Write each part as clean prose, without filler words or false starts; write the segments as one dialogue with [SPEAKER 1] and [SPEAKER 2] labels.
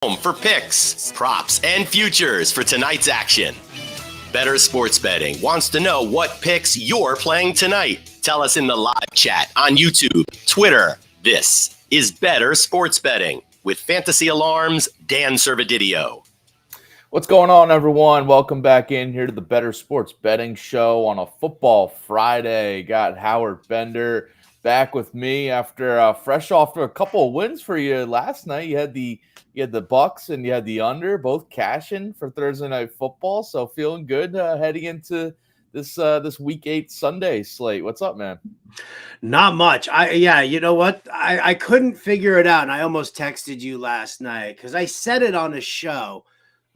[SPEAKER 1] home for picks, props, and futures for tonight's action. Bettor Sports Betting wants to know what picks you're playing tonight. Tell us in the live chat on YouTube, Twitter. This is Bettor Sports Betting with Fantasy Alarm's Dan Servodidio.
[SPEAKER 2] What's going on, everyone? Welcome back in here to the Bettor Sports Betting Show on a football Friday. Got Howard Bender back with me after fresh off a couple of wins for you last night. You had the Bucks and you had the under, both cashing for Thursday Night Football. So feeling good heading into this Week 8 Sunday slate. What's up, man?
[SPEAKER 3] Not much. You know what? I couldn't figure it out, and I almost texted you last night because I said it on a show.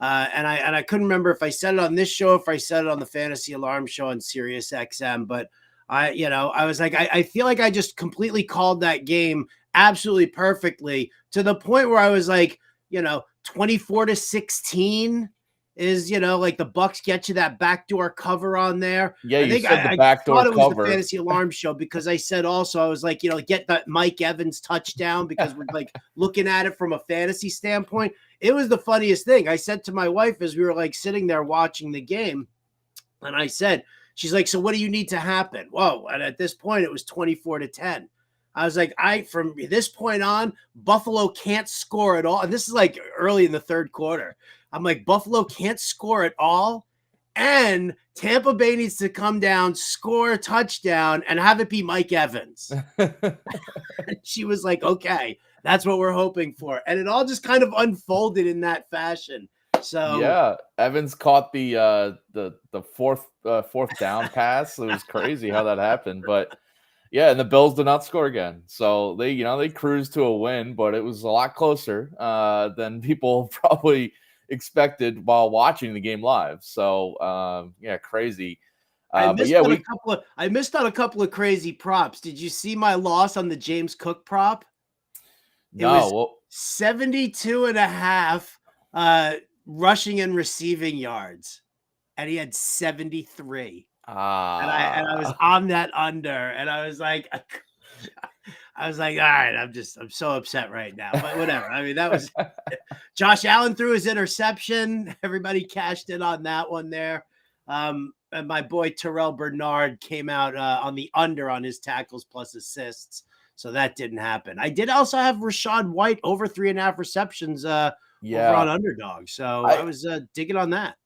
[SPEAKER 3] And I couldn't remember if I said it on this show, if I said it on the Fantasy Alarm show on Sirius XM, but I was like, I feel like I just completely called that game absolutely perfectly to the point where I was like, 24-16 is, like the Bucks get you that backdoor cover on there.
[SPEAKER 2] Yeah, you said the backdoor cover. I thought it was
[SPEAKER 3] the Fantasy Alarm show because I said also, I was like, get that Mike Evans touchdown because we're like looking at it from a fantasy standpoint. It was the funniest thing. I said to my wife as we were like sitting there watching the game, and I said, she's like, so what do you need to happen? Whoa. And at this point, it was 24-10. I was like, from this point on, Buffalo can't score at all. And this is like early in the third quarter. I'm like, Buffalo can't score at all. And Tampa Bay needs to come down, score a touchdown, and have it be Mike Evans. She was like, okay, that's what we're hoping for. And it all just kind of unfolded in that fashion. So
[SPEAKER 2] yeah, Evans caught the fourth down pass. It was crazy how that happened, but yeah, and the Bills did not score again. So they cruised to a win, but it was a lot closer than people probably expected while watching the game live. So crazy.
[SPEAKER 3] I missed on a couple of crazy props. Did you see my loss on the James Cook prop? It was 72.5 rushing and receiving yards, and he had 73. And I was on that under, and I was like, all right, I'm so upset right now, but whatever. I mean, that was Josh Allen threw his interception. Everybody cashed in on that one there. And my boy Terrell Bernard came out on the under on his tackles plus assists. So that didn't happen. I did also have Rachaad White over 3.5 receptions over on Underdog. So I was digging on that.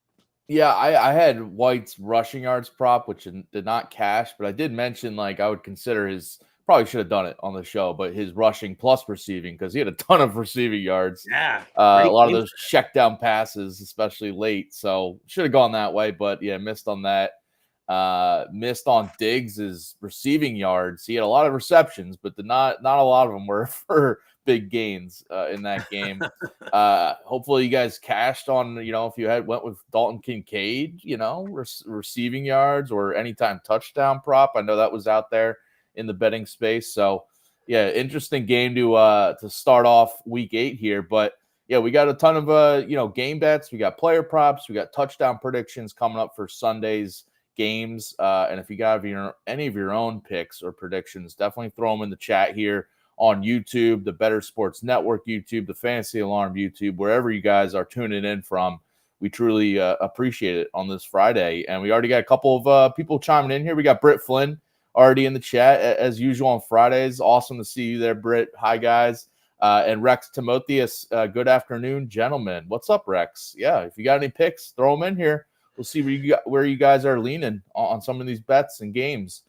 [SPEAKER 2] Yeah, I had White's rushing yards prop, which did not cash, but I did mention I would consider probably should have done it on the show, but his rushing plus receiving, because he had a ton of receiving yards.
[SPEAKER 3] Yeah.
[SPEAKER 2] A lot of those check down passes, especially late. So should have gone that way, but yeah, missed on that. Missed on Diggs' receiving yards. He had a lot of receptions, but not a lot of them were for big gains in that game. Hopefully you guys cashed on, if you went with Dalton Kincaid, receiving yards or anytime touchdown prop. I know that was out there in the betting space. So yeah, interesting game to start off Week 8 here. But yeah, we got a ton of game bets. We got player props. We got touchdown predictions coming up for Sunday's games. And if you got any of your own picks or predictions, definitely throw them in the chat here on YouTube, the Bettor Sports Network YouTube, the Fantasy Alarm YouTube, wherever you guys are tuning in from. We truly appreciate it on this Friday. And we already got a couple of people chiming in here. We got Britt Flynn already in the chat as usual on Fridays. Awesome to see you there, Britt. Hi, guys. And Rex Timotheus, good afternoon, gentlemen. What's up, Rex? Yeah, if you got any picks, throw them in here. We'll see where you guys are leaning on some of these bets and games.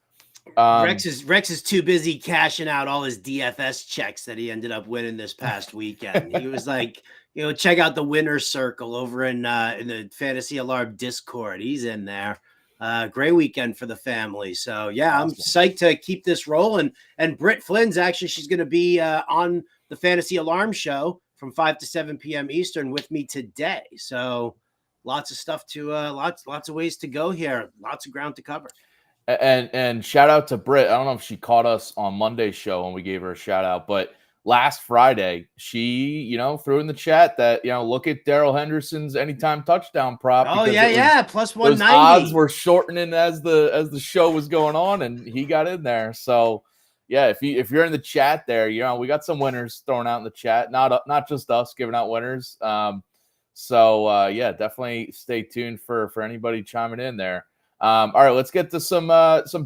[SPEAKER 3] Rex is too busy cashing out all his DFS checks that he ended up winning this past weekend. He was like, check out the winner's circle over in the Fantasy Alarm Discord. He's in there. Great weekend for the family. So yeah, I'm psyched to keep this rolling. And Britt Flynn's she's going to be on the Fantasy Alarm show from 5 to 7 p.m. Eastern with me today. So lots of stuff lots of ways to go here. Lots of ground to cover.
[SPEAKER 2] And shout out to Britt. I don't know if she caught us on Monday's show when we gave her a shout out, but last Friday, she, threw in the chat that, look at Darrell Henderson's anytime touchdown prop.
[SPEAKER 3] Oh, yeah. Plus 190.
[SPEAKER 2] Those odds were shortening as the show was going on, and he got in there. So, yeah, if you're in the chat there, we got some winners thrown out in the chat, not just us giving out winners. So definitely stay tuned for anybody chiming in there. All right, let's get to some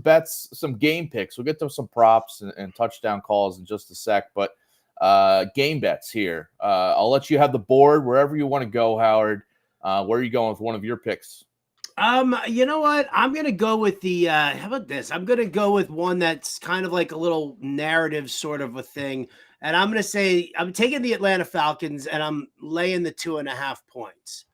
[SPEAKER 2] bets, some game picks. We'll get to some props and touchdown calls in just a sec, but game bets here. I'll let you have the board wherever you want to go, Howard. Where are you going with one of your picks?
[SPEAKER 3] You know what? I'm going to go with how about this? I'm going to go with one that's kind of like a little narrative sort of a thing. And I'm going to say I'm taking the Atlanta Falcons and I'm laying the 2.5 points.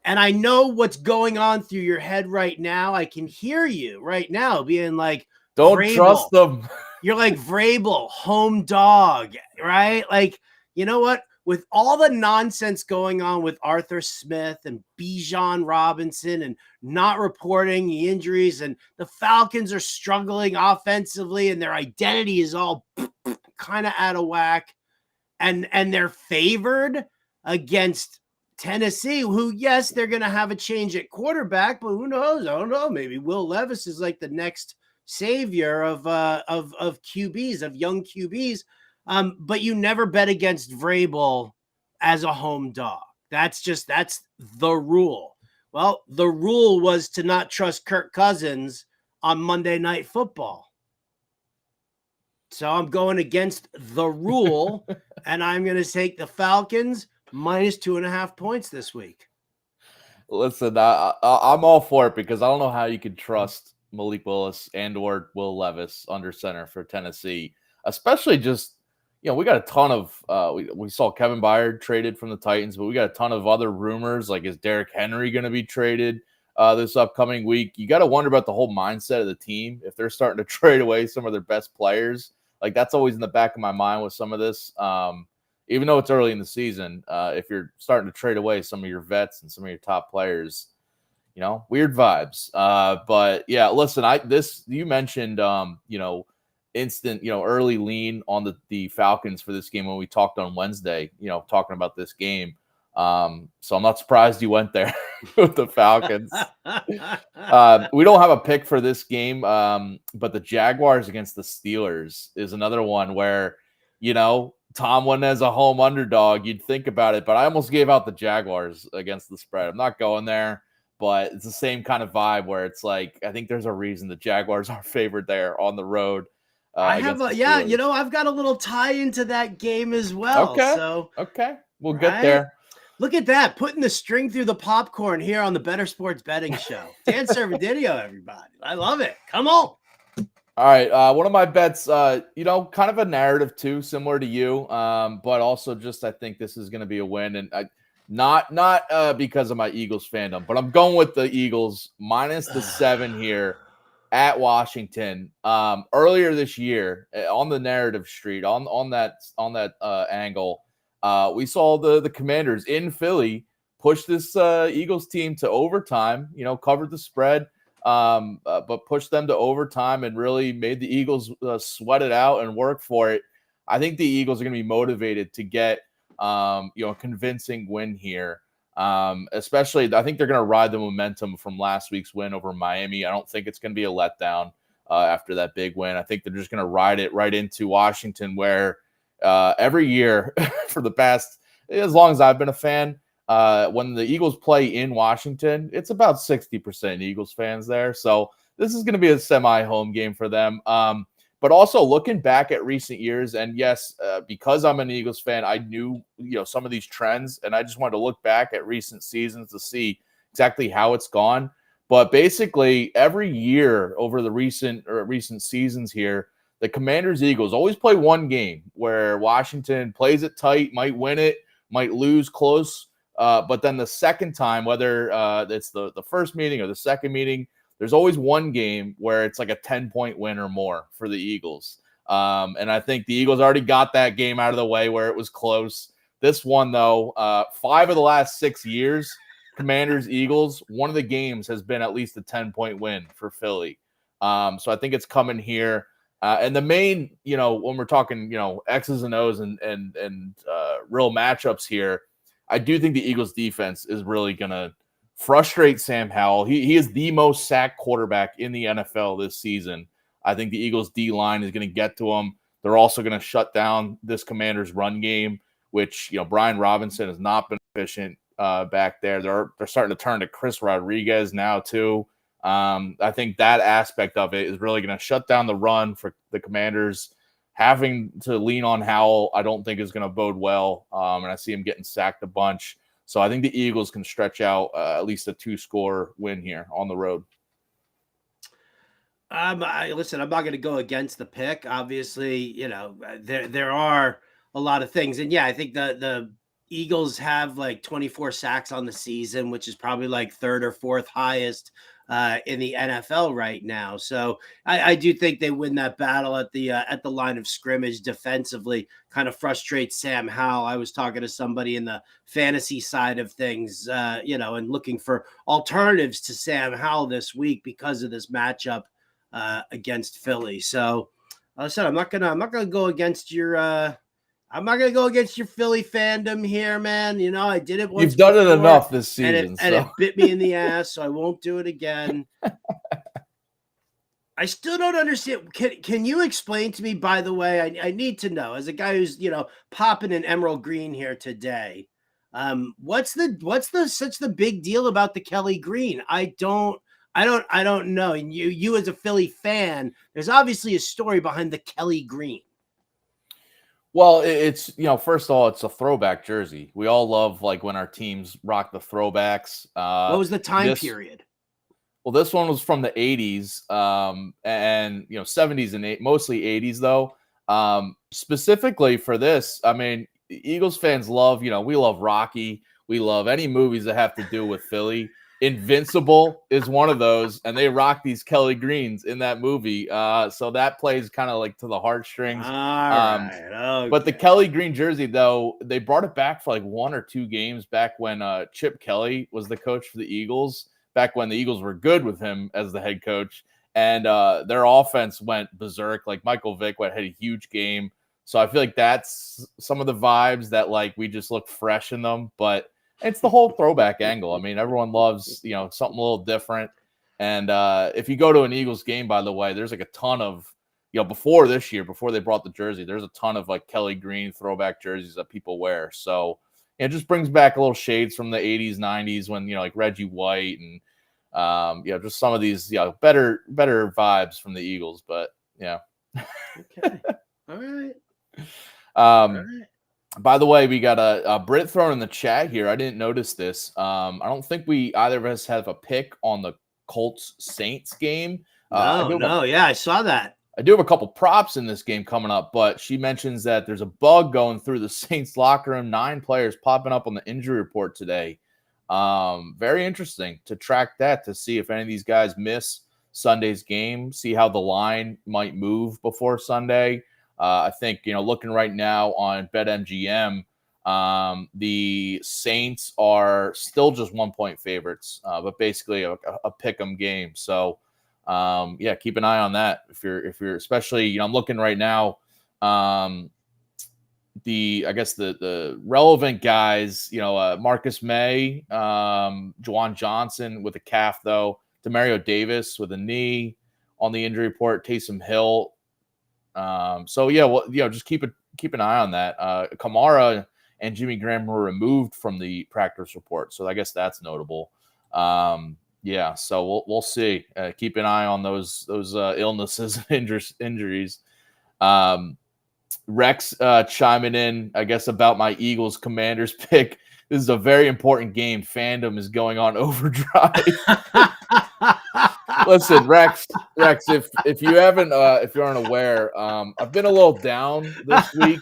[SPEAKER 3] And I know what's going on through your head right now. I can hear you right now being like,
[SPEAKER 2] don't
[SPEAKER 3] Vrabel.
[SPEAKER 2] Trust them.
[SPEAKER 3] You're like Vrabel, home dog, right? Like, you know what? With all the nonsense going on with Arthur Smith and Bijan Robinson and not reporting the injuries, and the Falcons are struggling offensively and their identity is all kind of out of whack, and they're favored against Tennessee, who, yes, they're going to have a change at quarterback, but who knows? I don't know. Maybe Will Levis is like the next savior of QBs, of young QBs. But you never bet against Vrabel as a home dog. That's the rule. Well, the rule was to not trust Kirk Cousins on Monday Night Football. So I'm going against the rule, and I'm going to take the Falcons minus 2.5 points this week.
[SPEAKER 2] Listen, I'm all for it because I don't know how you could trust Malik Willis and or Will Levis under center for Tennessee, especially just, we got a ton of we saw Kevin Byard traded from the Titans, but we got a ton of other rumors. Like, is Derrick Henry going to be traded this upcoming week? You got to wonder about the whole mindset of the team if they're starting to trade away some of their best players. Like, that's always in the back of my mind with some of this. Even though it's early in the season, if you're starting to trade away some of your vets and some of your top players, weird vibes. But yeah, listen, you mentioned, instant, early lean on the Falcons for this game when we talked on Wednesday, talking about this game. So I'm not surprised you went there with the Falcons. We don't have a pick for this game, but the Jaguars against the Steelers is another one where, Tom went as a home underdog. You'd think about it, but I almost gave out the Jaguars against the spread. I'm not going there, but it's the same kind of vibe where it's like, I think there's a reason the Jaguars are favored there on the road.
[SPEAKER 3] I've got a little tie into that game as well.
[SPEAKER 2] Okay. We'll get there.
[SPEAKER 3] Look at that, putting the string through the popcorn here on the Bettor Sports Betting Show. Dan Servodidio, everybody. I love it. Come on.
[SPEAKER 2] All right, one of my bets, kind of a narrative too, similar to you, but also just I think this is going to be a win, and not because of my Eagles fandom, but I'm going with the Eagles minus the 7 here at Washington. Earlier this year, on the narrative street, on that angle, we saw the Commanders in Philly push this Eagles team to overtime. Covered the spread. But pushed them to overtime and really made the Eagles sweat it out and work for it. I think the Eagles are going to be motivated to get, a convincing win here. Especially, I think they're going to ride the momentum from last week's win over Miami. I don't think it's going to be a letdown after that big win. I think they're just going to ride it right into Washington, where every year for the past, as long as I've been a fan, when the Eagles play in Washington, it's about 60% Eagles fans there. So this is going to be a semi-home game for them. But also looking back at recent years, and yes, because I'm an Eagles fan, I knew, some of these trends, and I just wanted to look back at recent seasons to see exactly how it's gone. But basically, every year over the recent seasons here, the Commanders-Eagles always play one game where Washington plays it tight, might win it, might lose close. But then the second time, whether it's the first meeting or the second meeting, there's always one game where it's like a 10-point win or more for the Eagles. And I think the Eagles already got that game out of the way where it was close. This one, though, 5 of the last 6 years, Commanders-Eagles, one of the games has been at least a 10-point win for Philly. So I think it's coming here. And the main, when we're talking, X's and O's and real matchups here, I do think the Eagles defense is really going to frustrate Sam Howell. He is the most sacked quarterback in the NFL this season. I think the Eagles D-line is going to get to them. They're also going to shut down this Commanders run game, which, Brian Robinson has not been efficient back there. They're starting to turn to Chris Rodriguez now too. I think that aspect of it is really going to shut down the run for the Commanders. Having to lean on Howell, I don't think is going to bode well. And I see him getting sacked a bunch. So I think the Eagles can stretch out at least a 2-score win here on the road.
[SPEAKER 3] Listen, I'm not going to go against the pick. Obviously, there are a lot of things. And yeah, I think the Eagles have like 24 sacks on the season, which is probably like third or fourth highest in the NFL right now. So I do think they win that battle at the line of scrimmage defensively. Kind of frustrates Sam Howell. I was talking to somebody in the fantasy side of things, and looking for alternatives to Sam Howell this week because of this matchup against Philly. So I said I'm not gonna go against your Philly fandom here, man. I did it once.
[SPEAKER 2] You've done it enough this season,
[SPEAKER 3] and it bit me in the ass, so I won't do it again. I still don't understand. Can you explain to me, by the way, I need to know, as a guy who's, popping an emerald green here today, what's the big deal about the Kelly green? I don't know. And you as a Philly fan, there's obviously a story behind the Kelly green.
[SPEAKER 2] Well, it's, first of all, it's a throwback jersey. We all love like when our teams rock the throwbacks.
[SPEAKER 3] What was the time period?
[SPEAKER 2] Well, this one was from the 80s and 70s and mostly 80s though. Specifically for this, I mean, Eagles fans love, we love Rocky. We love any movies that have to do with Philly. Invincible is one of those, and they rock these Kelly greens in that movie. So that plays kind of like to the heartstrings.
[SPEAKER 3] All right. Okay.
[SPEAKER 2] But the Kelly green jersey, though, they brought it back for like 1 or 2 games back when Chip Kelly was the coach for the Eagles, back when the Eagles were good with him as the head coach. And their offense went berserk. Like Michael Vick had a huge game. So I feel like that's some of the vibes that like we just look fresh in them. But it's the whole throwback angle. I mean, everyone loves, something a little different. And if you go to an Eagles game, by the way, there's like a ton of, before this year, before they brought the jersey, there's a ton of like Kelly green throwback jerseys that people wear. So it just brings back a little shades from the 80s, 90s when, like Reggie White and, just some of these, better vibes from the Eagles. But yeah.
[SPEAKER 3] Okay. All right.
[SPEAKER 2] All right. By the way, we got a Brit thrown in the chat here. I didn't notice this. I don't think either of us have a pick on the Colts Saints game.
[SPEAKER 3] Yeah, I saw that.
[SPEAKER 2] I do have a couple props in this game coming up, but she mentions that there's a bug going through the Saints locker room. 9 players popping up on the injury report today. Very interesting to track that, to see if any of these guys miss Sunday's game, see how the line might move before Sunday. I think, looking right now on BetMGM, the Saints are still just 1-point favorites, but basically a pick'em game. So, keep an eye on that. If you're especially, I'm looking right now, the relevant guys, Marcus May, Juwan Johnson with a calf though, Demario Davis with a knee on the injury report, Taysom Hill. Just keep an eye on that. Kamara and Jimmy Graham were removed from the practice report, so I guess that's notable. So we'll see. Keep an eye on those illnesses and injuries. Rex chiming in, I guess, about my Eagles Commanders pick. This is a very important game. Fandom is going on overdrive. Listen, Rex, if you haven't, if you aren't aware, I've been a little down this week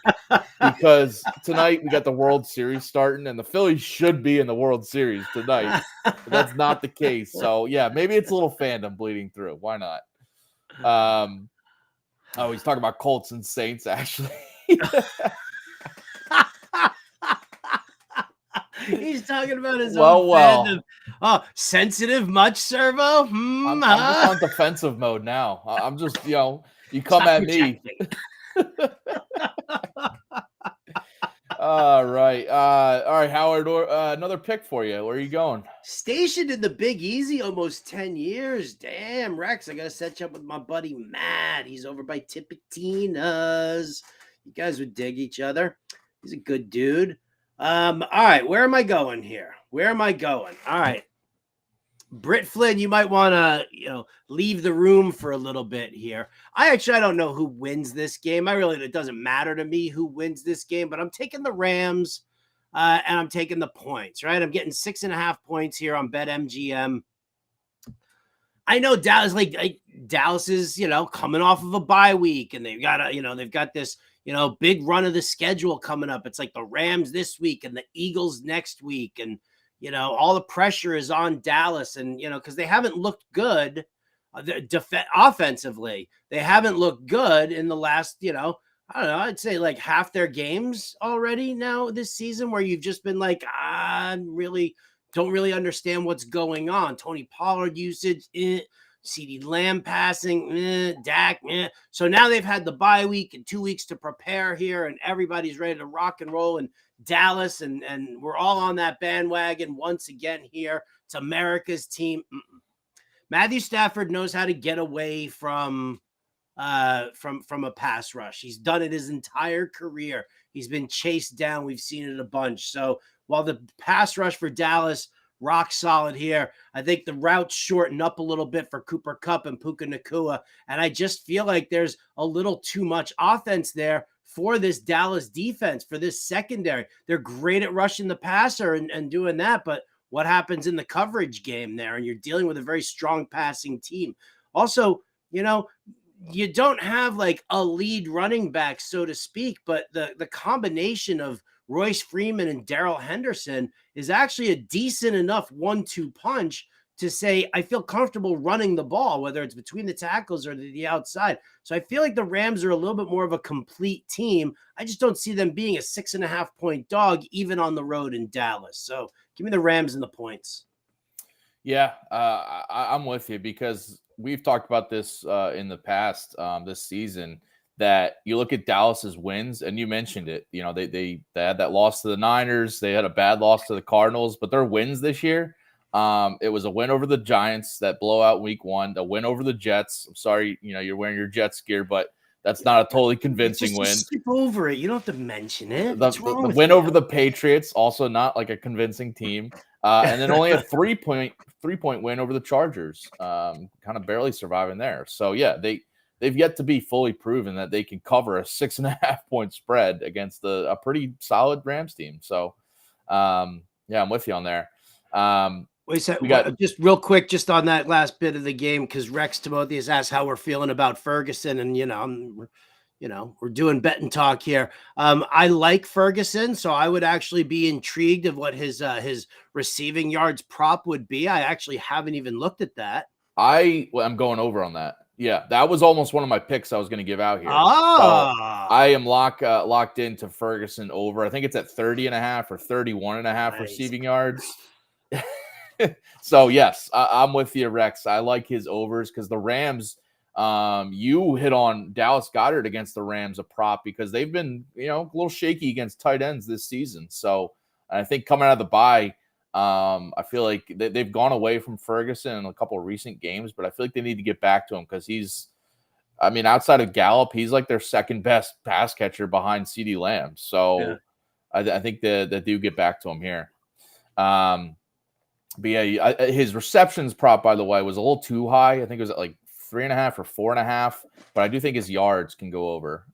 [SPEAKER 2] because tonight we got the World Series starting, and the Phillies should be in the World Series tonight. But that's not the case. So yeah, maybe it's a little fandom bleeding through. Why not? He's talking about Colts and Saints, actually.
[SPEAKER 3] He's talking about his own fandom. Oh, sensitive much, Servo?
[SPEAKER 2] I'm just on defensive mode now. I'm just, you come at me. All right. All right, Howard. Another pick for you. Where are you going?
[SPEAKER 3] Stationed in the Big Easy almost 10 years. Damn, Rex, I got to set you up with my buddy Matt. He's over by Tipitina's. You guys would dig each other. He's a good dude. All right, where am I going here? All right. Britt Flynn, you might want to, leave the room for a little bit here. I don't know who wins this game. It doesn't matter to me who wins this game, but I'm taking the Rams and I'm taking the points, right? I'm getting 6.5 points here on BetMGM. I know Dallas, Dallas is, coming off of a bye week, and they've got this, big run of the schedule coming up. It's like the Rams this week and the Eagles next week. And, all the pressure is on Dallas, and, because they haven't looked good offensively. They haven't looked good in the last, I don't know, I'd say like half their games already now this season, where you've just been like, don't really understand what's going on. Tony Pollard usage, CeeDee Lamb passing, Dak, So now they've had the bye week and 2 weeks to prepare here, and everybody's ready to rock and roll in Dallas, and we're all on that bandwagon once again here. It's America's team. Matthew Stafford knows how to get away from a pass rush. He's done it his entire career. He's been chased down. We've seen it a bunch. So while the pass rush for Dallas, rock solid here, I think the routes shorten up a little bit for Cooper Kupp and Puka Nacua. And I just feel like there's a little too much offense there for this Dallas defense, for this secondary. They're great at rushing the passer and doing that, but what happens in the coverage game there? And you're dealing with a very strong passing team. Also, you don't have like a lead running back, so to speak, but the combination of Royce Freeman and Darrell Henderson is actually a decent enough 1-2 punch to say, I feel comfortable running the ball, whether it's between the tackles or the outside. So I feel like the Rams are a little bit more of a complete team. I just don't see them being a 6.5 point dog, even on the road in Dallas. So give me the Rams and the points.
[SPEAKER 2] Yeah, I'm with you, because we've talked about this in the past this season, that you look at Dallas's wins, and you mentioned it. They had that loss to the Niners. They had a bad loss to the Cardinals, but their wins this year, it was a win over the Giants, that blowout week 1, a win over the Jets. I'm sorry, you're wearing your Jets gear, but that's not a totally convincing win.
[SPEAKER 3] Skip over it. You don't have to mention it.
[SPEAKER 2] The win over the Patriots, also not like a convincing team. And then only a 3-point win over the Chargers, kind of barely surviving there. So yeah, they've yet to be fully proven that they can cover a 6.5 point spread against a pretty solid Rams team. So yeah, I'm with you on there.
[SPEAKER 3] Wait a second, just real quick, just on that last bit of the game, because Rex Timotheus asked how we're feeling about Ferguson, and we're doing betting talk here. I like Ferguson, so I would actually be intrigued of what his receiving yards prop would be. I actually haven't even looked at that.
[SPEAKER 2] I'm going over on that. Yeah, that was almost one of my picks I was going to give out here. So I am locked into Ferguson over. I think it's at 30.5 or 31.5 receiving yards. So yes, I'm with you, Rex. I like his overs, because the Rams, you hit on Dallas Goedert against the Rams, a prop, because they've been, a little shaky against tight ends this season. So I think coming out of the bye, I feel like they've gone away from Ferguson in a couple of recent games, but I feel like they need to get back to him, because outside of Gallup, he's like their second best pass catcher behind CeeDee Lamb. So yeah. I think they do get back to him here. But yeah, his receptions prop, by the way, was a little too high. I think it was at like 3.5 or 4.5, but I do think his yards can go over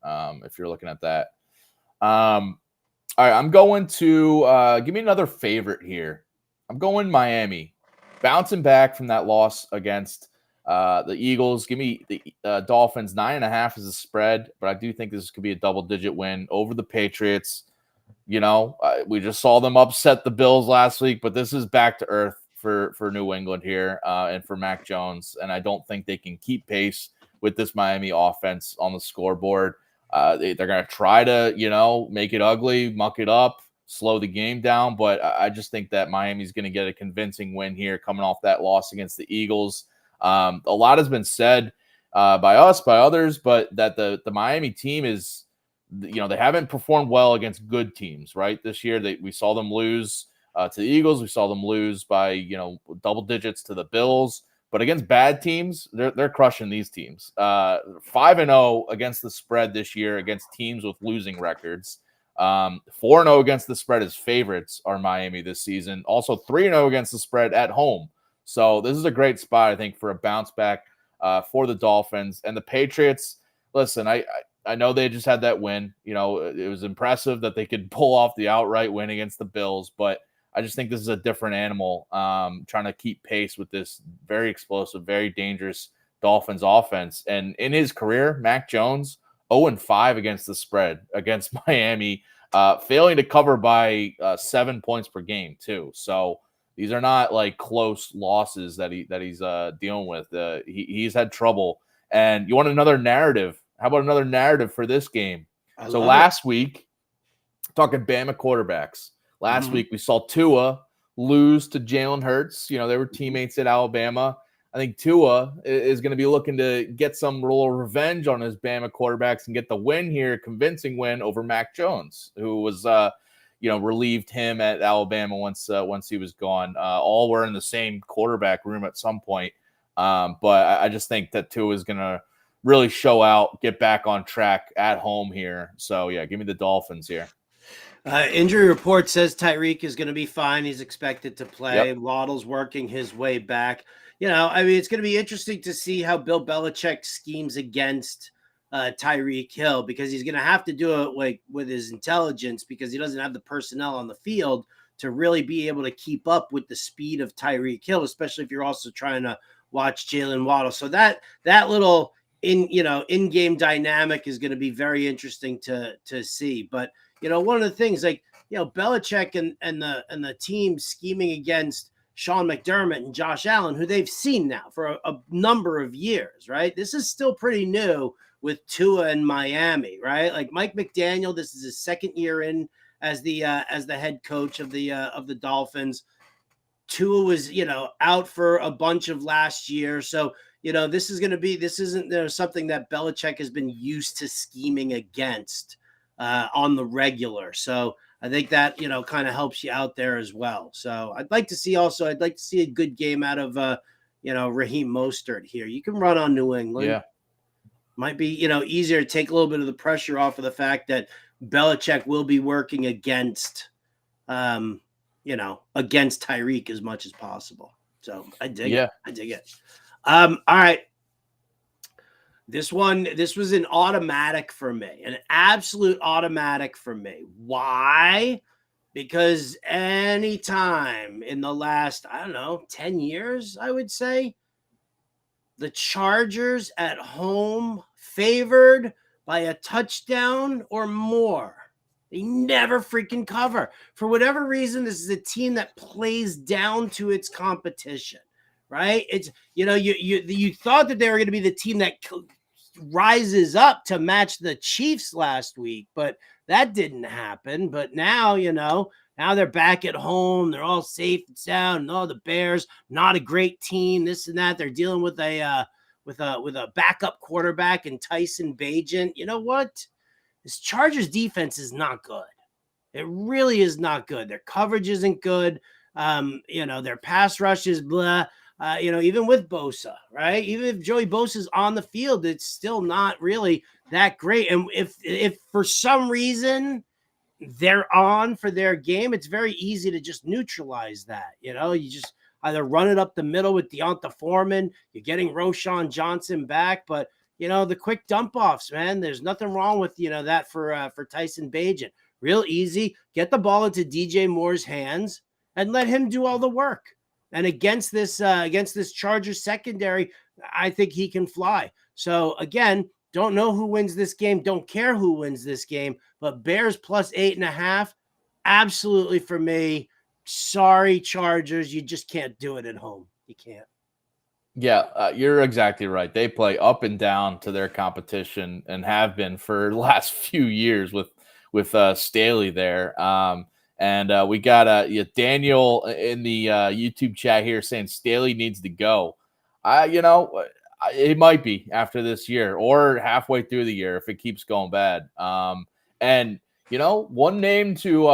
[SPEAKER 2] if you're looking at that. All right, I'm going to give me another favorite here. I'm going Miami, bouncing back from that loss against the Eagles. Give me the Dolphins. 9.5 is a spread, but I do think this could be a double-digit win over the Patriots. We just saw them upset the Bills last week, but this is back to earth for New England here and for Mac Jones, and I don't think they can keep pace with this Miami offense on the scoreboard. They're going to try to, make it ugly, muck it up, slow the game down, but I just think that Miami's going to get a convincing win here coming off that loss against the Eagles. A lot has been said by us, by others, but that the Miami team is they haven't performed well against good teams, right? This year, we saw them lose to the Eagles. We saw them lose by, double digits to the Bills. But against bad teams, they're crushing these teams. 5-0 against the spread this year against teams with losing records. 4-0 against the spread as favorites are Miami this season. Also 3-0 against the spread at home. So this is a great spot, I think, for a bounce back for the Dolphins. And the Patriots, listen, I know they just had that win. It was impressive that they could pull off the outright win against the Bills, but I just think this is a different animal trying to keep pace with this very explosive, very dangerous Dolphins offense. And in his career, Mac Jones, 0-5 against the spread against Miami, failing to cover by 7 points per game too. So these are not like close losses that he's dealing with. He's had trouble. And you want another narrative? How about another narrative for this game? So last week, talking Bama quarterbacks. Last week, we saw Tua lose to Jalen Hurts. They were teammates at Alabama. I think Tua is going to be looking to get some little revenge on his Bama quarterbacks and get the win here, convincing win over Mac Jones, who was, relieved him at Alabama once he was gone. All were in the same quarterback room at some point. But I just think that Tua is going to really show out, get back on track at home here. So, yeah, give me the Dolphins here.
[SPEAKER 3] Injury report says Tyreek is going to be fine. He's expected to play.
[SPEAKER 2] Yep.
[SPEAKER 3] Waddle's working his way back. It's going to be interesting to see how Bill Belichick schemes against Tyreek Hill, because he's going to have to do it with his intelligence, because he doesn't have the personnel on the field to really be able to keep up with the speed of Tyreek Hill, especially if you're also trying to watch Jalen Waddle. So that little in-game dynamic is going to be very interesting to see. But one of the things, Belichick and the team scheming against Sean McDermott and Josh Allen, who they've seen now for a number of years, right? This is still pretty new with Tua in Miami, right? Like Mike McDaniel, this is his second year in as the head coach of the Dolphins. Tua was, out for a bunch of last year. So, this isn't something that Belichick has been used to scheming against on the regular. So I think that, kind of helps you out there as well. So I'd like to see a good game out of, Raheem Mostert here. You can run on New England.
[SPEAKER 2] Yeah.
[SPEAKER 3] Might be, easier to take a little bit of the pressure off of the fact that Belichick will be working against Tyreek as much as possible. So I dig it. I dig it. All right. This was an automatic for me, an absolute automatic for me. Why? Because anytime in the last, 10 years, I would say, the Chargers at home favored by a touchdown or more, they never freaking cover. For whatever reason, this is a team that plays down to its competition, right? It's, you thought that they were going to be the team that rises up to match the Chiefs last week, but that didn't happen. But now, now they're back at home. They're all safe and sound. No, the Bears, not a great team, this and that. They're dealing with a backup quarterback and Tyson Bagent. You know what? This Chargers defense is not good. It really is not good. Their coverage isn't good. Their pass rush is blah. Even with Bosa, right? Even if Joey Bosa's on the field, it's still not really that great. And if for some reason they're on for their game, it's very easy to just neutralize that. You just either run it up the middle with Deonta Foreman. You're getting Roshan Johnson back, but the quick dump offs, man. There's nothing wrong with that for Tyson Bagent. Real easy. Get the ball into DJ Moore's hands and let him do all the work. And against this Chargers secondary, I think he can fly. So again, don't know who wins this game. Don't care who wins this game. But Bears plus 8.5, absolutely for me. Sorry, Chargers, you just can't do it at home. You can't.
[SPEAKER 2] Yeah, you're exactly right. They play up and down to their competition and have been for the last few years with Staley there. And we got Daniel in the YouTube chat here saying Staley needs to go. It might be after this year or halfway through the year if it keeps going bad. And, one name to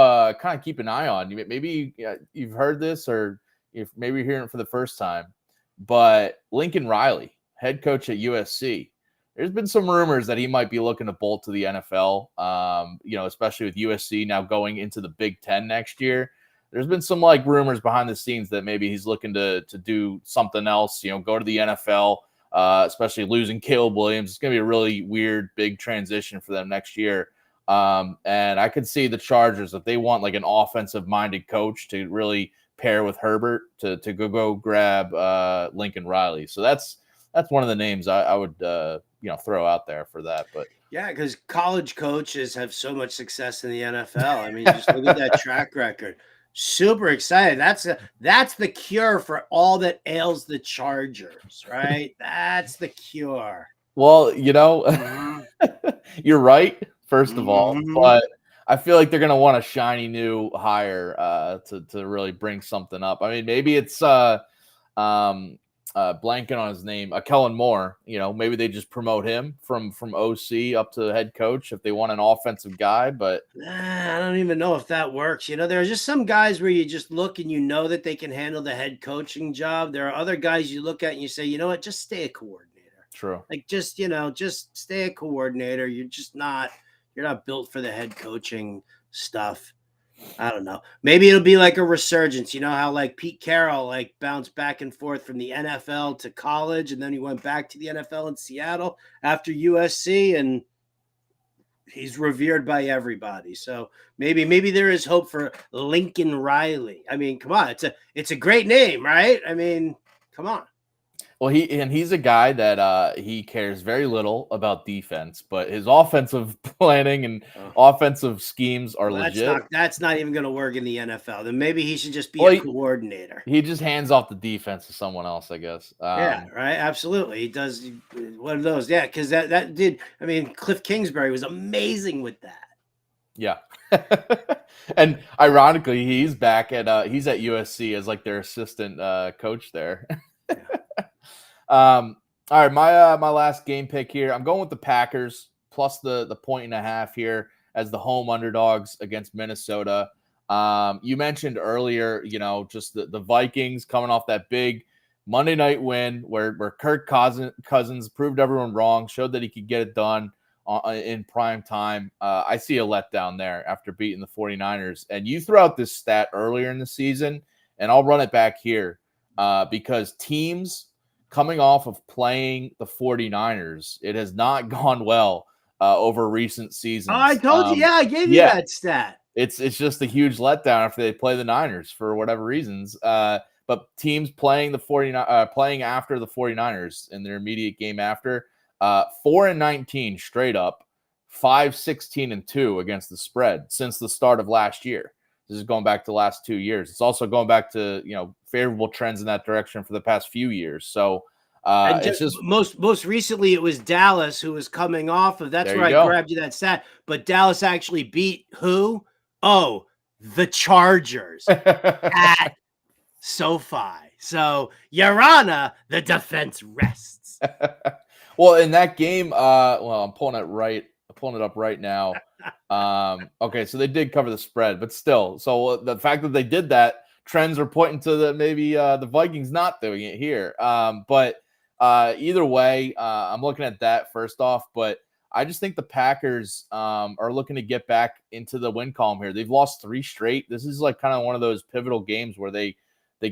[SPEAKER 2] kind of keep an eye on, maybe you've heard this or if maybe you're hearing it for the first time, but Lincoln Riley, head coach at USC. There's been some rumors that he might be looking to bolt to the NFL, especially with USC now going into the Big Ten next year. There's been some rumors behind the scenes that maybe he's looking to do something else, go to the NFL, especially losing Caleb Williams. It's going to be a really weird, big transition for them next year. And I could see the Chargers, if they want an offensive-minded coach to really pair with Herbert, to go grab Lincoln Riley. So that's one of the names I would throw out there for that. But
[SPEAKER 3] yeah, because college coaches have so much success in the NFL. I mean, just look at that track record. Super excited. That's the cure for all that ails the Chargers, right? That's the cure.
[SPEAKER 2] Well, you're right, first of all, but I feel like they're going to want a shiny new hire to really bring something up. I mean, maybe it's blanking on his name, Kellen Moore. Maybe they just promote him from OC up to head coach if they want an offensive guy. But
[SPEAKER 3] I don't even know if that works. There are just some guys where you just look and that they can handle the head coaching job. There are other guys you look at and you say, you know what, just stay a coordinator.
[SPEAKER 2] True.
[SPEAKER 3] Just stay a coordinator. You're not built for the head coaching stuff. I don't know. Maybe it'll be like a resurgence. You know how Pete Carroll bounced back and forth from the NFL to college, and then he went back to the NFL in Seattle after USC, and he's revered by everybody. So maybe there is hope for Lincoln Riley. I mean, come on, it's a great name, right? I mean, come on.
[SPEAKER 2] Well, he's a guy that he cares very little about defense, but his offensive planning and offensive schemes are legit.
[SPEAKER 3] That's not even going to work in the NFL. Then maybe he should just be a coordinator.
[SPEAKER 2] He just hands off the defense to someone else, I guess.
[SPEAKER 3] Yeah, right. Absolutely, he does one of those. Yeah, because that did. I mean, Cliff Kingsbury was amazing with that.
[SPEAKER 2] Yeah, and ironically, he's back at he's at USC as their assistant coach there.
[SPEAKER 3] Yeah.
[SPEAKER 2] All right, my last game pick here. I'm going with the Packers plus the 1.5 here as the home underdogs against Minnesota. You mentioned earlier, just the Vikings coming off that big Monday night win where Kirk Cousins proved everyone wrong, showed that he could get it done in prime time. I see a letdown there after beating the 49ers. And you threw out this stat earlier in the season, and I'll run it back here because teams coming off of playing the 49ers, it has not gone well over recent seasons.
[SPEAKER 3] Oh, I told you. Yeah, I gave you that stat.
[SPEAKER 2] It's just a huge letdown after they play the Niners for whatever reasons. But teams playing playing after the 49ers in their immediate game after, 4-19 straight up, 5-16-2 against the spread since the start of last year. This is going back to the last 2 years. It's also going back to, favorable trends in that direction for the past few years. So it's just
[SPEAKER 3] most recently it was Dallas who was coming off of. That's where I grabbed you that stat. But Dallas actually beat who? Oh, the Chargers at SoFi. So Your Honor, the defense rests.
[SPEAKER 2] Well, in that game, I'm pulling it up right now. Okay, so they did cover the spread, but still, so the fact that they did that, trends are pointing to the Vikings not doing it here. But either way, I'm looking at that first off, but I just think the Packers are looking to get back into the win column here. They've lost 3 straight. This is kind of one of those pivotal games where they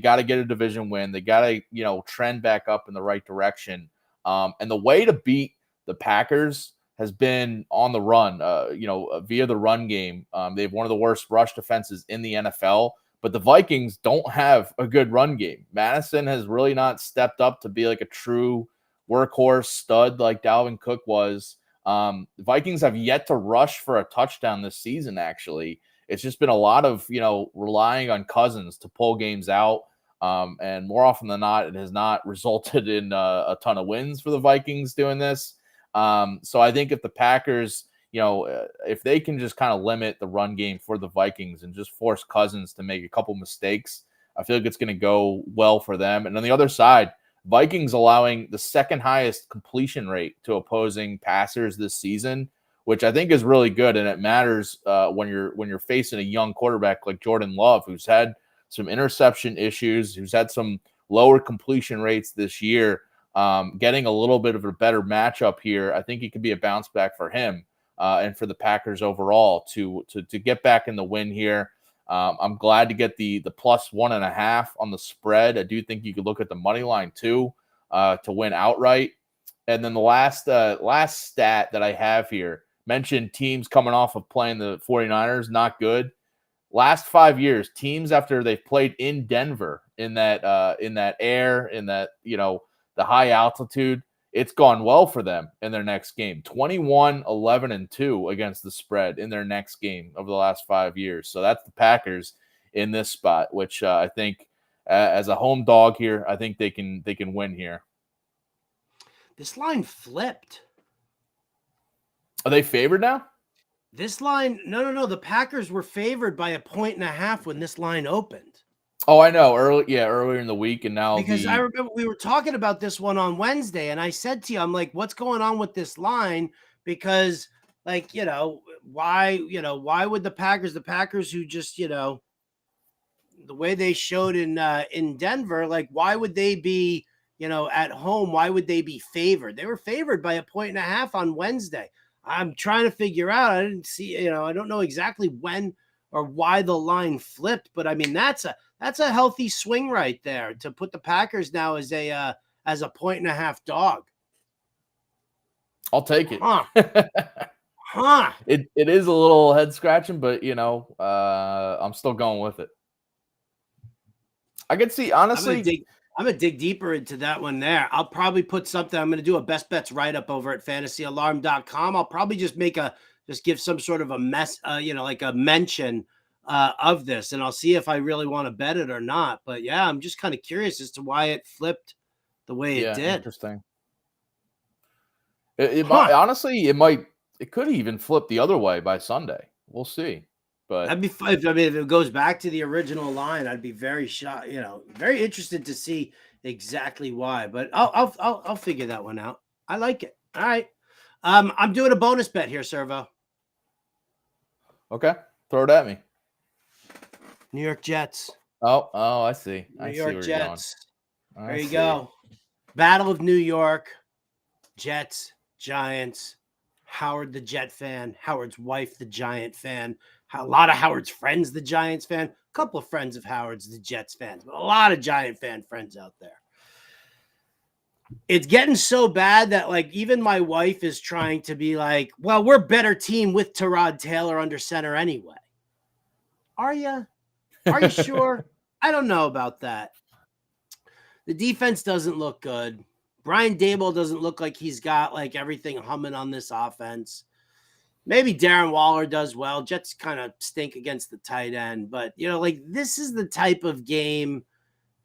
[SPEAKER 2] got to get a division win. They got to, trend back up in the right direction. And the way to beat the Packers has been on the run, via the run game. They have one of the worst rush defenses in the NFL, but the Vikings don't have a good run game. Madison has really not stepped up to be a true workhorse stud like Dalvin Cook was. The Vikings have yet to rush for a touchdown this season, actually. It's just been a lot of, relying on Cousins to pull games out. And more often than not, it has not resulted in a ton of wins for the Vikings doing this. So I think if the Packers, if they can just kind of limit the run game for the Vikings and just force Cousins to make a couple mistakes, I feel like it's going to go well for them. And on the other side, Vikings allowing the second highest completion rate to opposing passers this season, which I think is really good. And it matters when you're facing a young quarterback like Jordan Love, who's had some interception issues, who's had some lower completion rates this year. Getting a little bit of a better matchup here, I think it could be a bounce back for him and for the Packers overall to get back in the win here. I'm glad to get the plus 1.5 on the spread. I do think you could look at the money line too to win outright. And then the last stat that I have here mentioned teams coming off of playing the 49ers, not good. Last 5 years, teams after they've played in Denver in that air, in that, the high altitude, it's gone well for them in their next game. 21-11-2 against the spread in their next game over the last 5 years. So that's the Packers in this spot, which I think as a home dog here, I think they can win here.
[SPEAKER 3] This line flipped.
[SPEAKER 2] Are they favored now?
[SPEAKER 3] This line, no. The Packers were favored by 1.5 when this line opened.
[SPEAKER 2] Oh, I know. Earlier in the week, and now
[SPEAKER 3] because I remember we were talking about this one on Wednesday, and I said to you, I'm like, what's going on with this line? Because, why would the Packers who just, the way they showed in Denver, like, why would they be, at home? Why would they be favored? They were favored by 1.5 on Wednesday. I'm trying to figure out. I didn't see, I don't know exactly when or why the line flipped, but I mean, that's a healthy swing right there to put the Packers now as a 1.5 dog.
[SPEAKER 2] I'll take it.
[SPEAKER 3] Huh.
[SPEAKER 2] It is a little head scratching, but I'm still going with it. I could see, honestly.
[SPEAKER 3] I'm going to dig deeper into that one there. I'll probably put something. I'm going to do a best bets write-up over at fantasyalarm.com. I'll probably just give some sort of a like a mention of this, and I'll see if I really want to bet it or not. But yeah, I'm just kind of curious as to why it flipped the way it did.
[SPEAKER 2] Interesting. It could even flip the other way by Sunday. We'll see. But
[SPEAKER 3] that'd be fun. I mean, if it goes back to the original line, I'd be very shocked. Very interested to see exactly why. But I'll figure that one out. I like it. All right. I'm doing a bonus bet here, Servo.
[SPEAKER 2] Okay, throw it at me.
[SPEAKER 3] New York Jets.
[SPEAKER 2] Oh, I see.
[SPEAKER 3] New York Jets. There you go. Battle of New York. Jets, Giants. Howard the Jet fan. Howard's wife, the Giant fan. A lot of Howard's friends, the Giants fan. A couple of friends of Howard's, the Jets fans. But a lot of Giant fan friends out there. It's getting so bad that, like, even my wife is trying to be like, well, we're a better team with Tyrod Taylor under center anyway. Are you? Are you sure? I don't know about that. The defense doesn't look good. Brian Daboll doesn't look like he's got, like, everything humming on this offense. Maybe Darren Waller does well. Jets kind of stink against the tight end. But, this is the type of game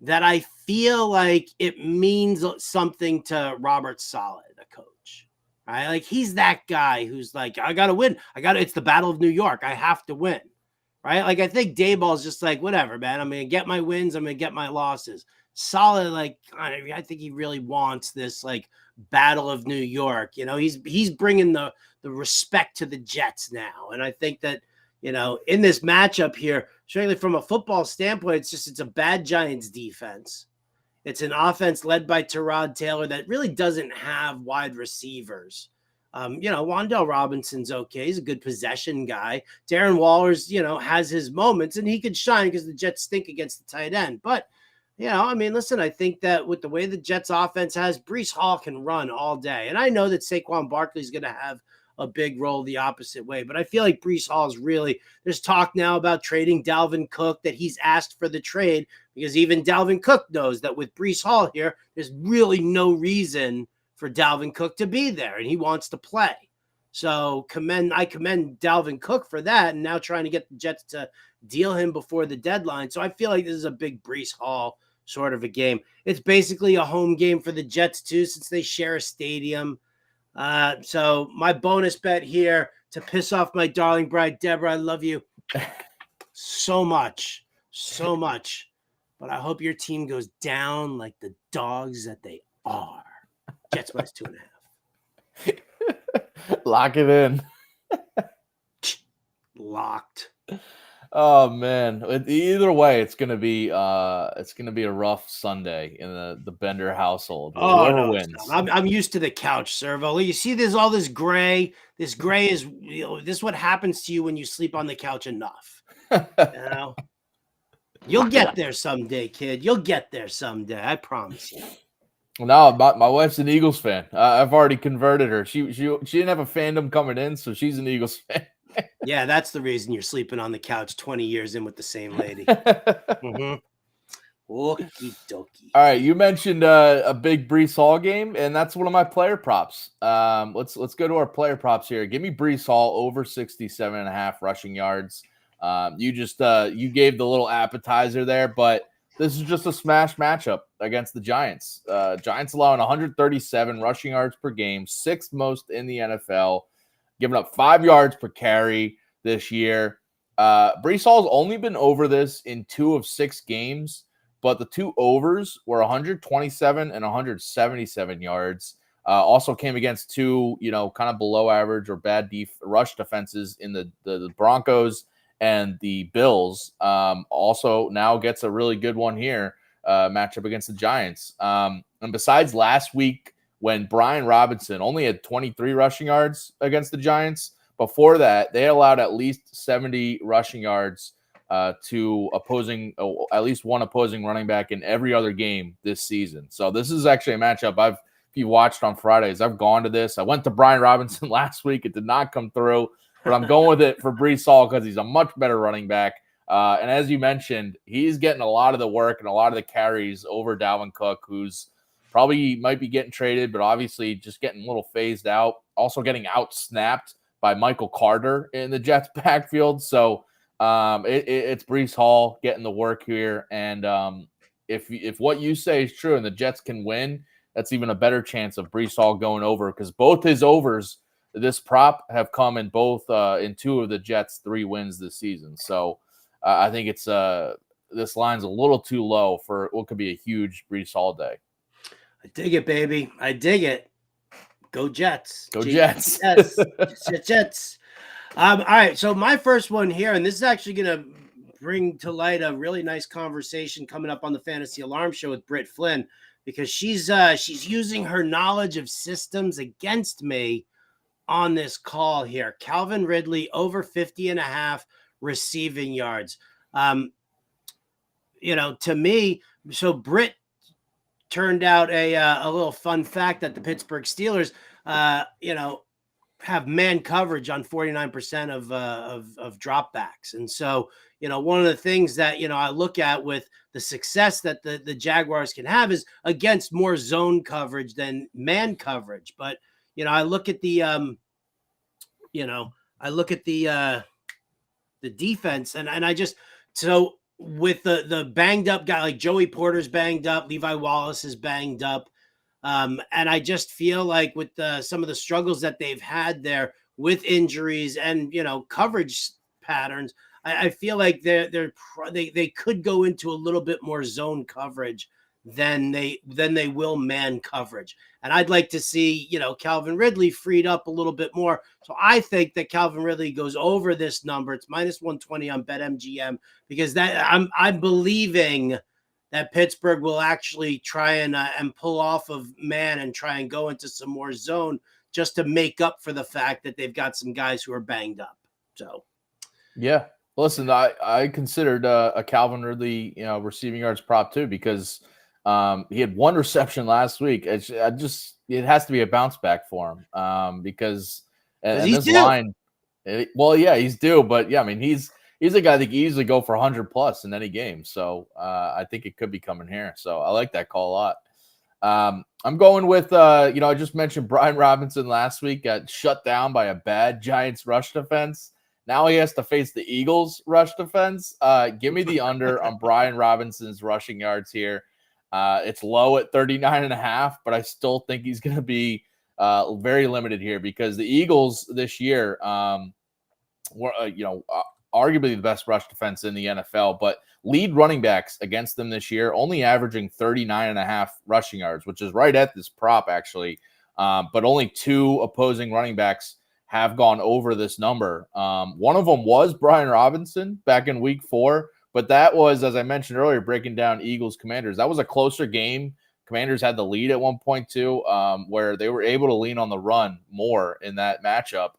[SPEAKER 3] that I feel like it means something to Robert Saleh, the coach. Right? Like, he's that guy who's like, I got to win. It's the Battle of New York. I have to win. Right? Like, I think Daboll's just like, whatever, man. I'm going to get my wins. I'm going to get my losses. Saleh, like, I think he really wants this, like, Battle of New York. He's bringing the respect to the Jets now. And I think that, in this matchup here, certainly from a football standpoint, it's a bad Giants defense. It's an offense led by Tyrod Taylor that really doesn't have wide receivers. Wan'Dale Robinson's okay. He's a good possession guy. Darren Waller's, has his moments, and he could shine because the Jets stink against the tight end. But, listen, I think that with the way the Jets offense has, Breece Hall can run all day. And I know that Saquon Barkley's going to have a big role the opposite way, but I feel like Breece Hall is really, there's talk now about trading Dalvin Cook, that he's asked for the trade because even Dalvin Cook knows that with Breece Hall here, there's really no reason for Dalvin Cook to be there, and he wants to play. So I commend Dalvin Cook for that, and now trying to get the Jets to deal him before the deadline. So I feel like this is a big Breece Hall sort of a game. It's basically a home game for the Jets too, since they share a stadium. So my bonus bet here to piss off my darling bride, Deborah, I love you so much, but I hope your team goes down like the dogs that they are. Jets minus 2.5.
[SPEAKER 2] Lock it in.
[SPEAKER 3] Locked.
[SPEAKER 2] Oh man! Either way, it's gonna be a rough Sunday in the Bender household.
[SPEAKER 3] Oh
[SPEAKER 2] Whoever
[SPEAKER 3] no,
[SPEAKER 2] wins.
[SPEAKER 3] I'm used to the couch, Servo. You see, there's all this gray. This gray is, this is what happens to you when you sleep on the couch enough. You know, you'll get there someday, kid. You'll get there someday. I promise you.
[SPEAKER 2] No, my wife's an Eagles fan. I've already converted her. She didn't have a fandom coming in, so she's an Eagles fan.
[SPEAKER 3] Yeah, that's the reason you're sleeping on the couch 20 years in with the same lady. Mm-hmm. Okie dokie.
[SPEAKER 2] All right, you mentioned a big Brees Hall game, and that's one of my player props. Let's go to our player props here. Give me Brees Hall over 67.5 rushing yards. You gave the little appetizer there, but this is just a smash matchup against the Giants. Giants allowing 137 rushing yards per game, sixth most in the NFL, giving up 5 yards per carry this year. Brees Hall's only been over this in 2 of 6 games. But the 2 overs were 127 and 177 yards. Also came against 2, kind of below average or bad rush defenses in the Broncos and the Bills. Also now gets a really good one here, matchup against the Giants. And besides last week when Brian Robinson only had 23 rushing yards against the Giants, before that they allowed at least 70 rushing yards to at least one opposing running back in every other game this season. So this is actually a matchup if you watched on Fridays, I've gone to this. I went to Brian Robinson last week. It did not come through, but I'm going with it for Brees Hall because he's a much better running back. And as you mentioned, he's getting a lot of the work and a lot of the carries over Dalvin Cook, who's probably might be getting traded, but obviously just getting a little phased out. Also getting out-snapped by Michael Carter in the Jets backfield. So it's Brees Hall getting the work here, and if what you say is true and the Jets can win, that's even a better chance of Brees Hall going over because both his overs, this prop, have come in both in 2 of the Jets' 3 wins this season. So I think it's this line's a little too low for what could be a huge Brees Hall day.
[SPEAKER 3] I dig it, baby. I dig it. Go Jets.
[SPEAKER 2] Go Jets.
[SPEAKER 3] Jets. All right, so my first one here, and this is actually going to bring to light a really nice conversation coming up on the Fantasy Alarm Show with Britt Flynn, because she's using her knowledge of systems against me on this call here. Calvin Ridley over 50.5 receiving yards. To me, so Britt turned out a little fun fact that the Pittsburgh Steelers, have man coverage on 49% of dropbacks. And so, one of the things that, I look at with the success that the Jaguars can have is against more zone coverage than man coverage. But, I look at the defense and I just, so with the banged up guy, like Joey Porter's banged up, Levi Wallace is banged up. And I just feel like with some of the struggles that they've had there with injuries and, coverage patterns, I feel like they could go into a little bit more zone coverage than they will man coverage. And I'd like to see, Calvin Ridley freed up a little bit more. So I think that Calvin Ridley goes over this number. It's minus 120 on BetMGM because I'm believing that Pittsburgh will actually try and pull off of man and try and go into some more zone just to make up for the fact that they've got some guys who are banged up. So,
[SPEAKER 2] yeah, listen, I considered a Calvin Ridley, receiving yards prop too because he had 1 reception last week. It has to be a bounce back for him because this due. Line, he's due, but yeah, I mean he's a guy that can easily go for 100 plus in any game. So I think it could be coming here. So I like that call a lot. I'm going with, I just mentioned Brian Robinson last week got shut down by a bad Giants rush defense. Now he has to face the Eagles rush defense. Give me the under on Brian Robinson's rushing yards here. It's low at 39.5, but I still think he's going to be very limited here because the Eagles this year were, arguably the best rush defense in the NFL, but lead running backs against them this year, only averaging 39.5 rushing yards, which is right at this prop actually. But only 2 opposing running backs have gone over this number. One of them was Brian Robinson back in week 4, but that was, as I mentioned earlier, breaking down Eagles Commanders. That was a closer game. Commanders had the lead at one point too, where they were able to lean on the run more in that matchup.